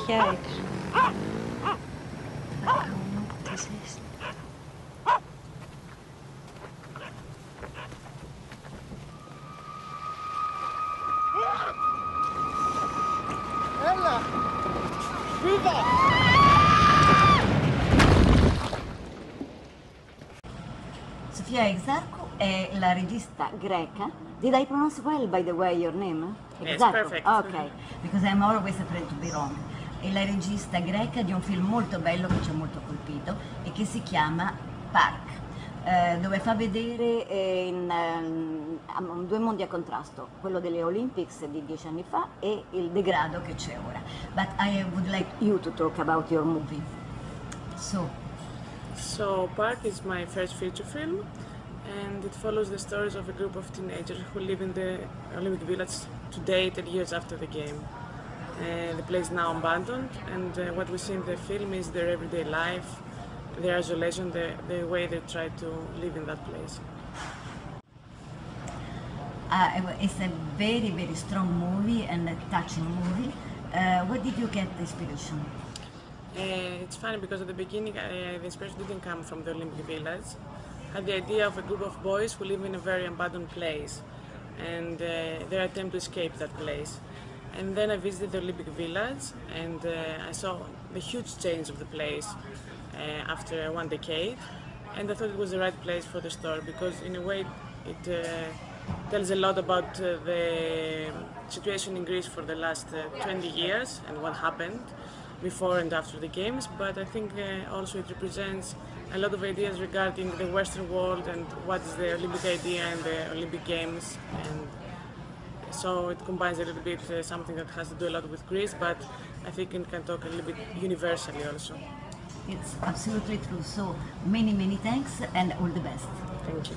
Kijk. Wat is dit? Ella! Viva! Sofia Exarchou è la regista greca. Did I pronounce well, by the way, your name? Yes, Exarchou. perfect. Ok, because I'm always afraid to be wrong. È la regista greca di un film molto bello che ci ha molto colpito e che si chiama Park, dove fa vedere due mondi a contrasto, quello delle Olympics di 10 anni fa e il degrado che c'è ora. But I would like you to talk about your movie. So Park is my first feature film, and it follows the stories of a group of teenagers who live in the Olympic Village today, 10 years after the game. The place is now abandoned, and what we see in the film is their everyday life, their isolation, the way they try to live in that place. It's a very, very strong movie and a touching movie. Where did you get the inspiration? It's funny because at the beginning the inspiration didn't come from the Olympic Village. I had the idea of a group of boys who live in a very abandoned place, and their attempt to escape that place. And then I visited the Olympic Village, and I saw the huge change of the place after 1 decade, and I thought it was the right place for the story because in a way it tells a lot about the situation in Greece for the last 20 years and what happened before and after the games, but I think also it represents a lot of ideas regarding the Western world and what is the Olympic idea and the Olympic Games, and so it combines a little bit something that has to do a lot with Greece, but I think it can talk a little bit universally also. It's absolutely true. So many, many thanks and all the best. Thank you.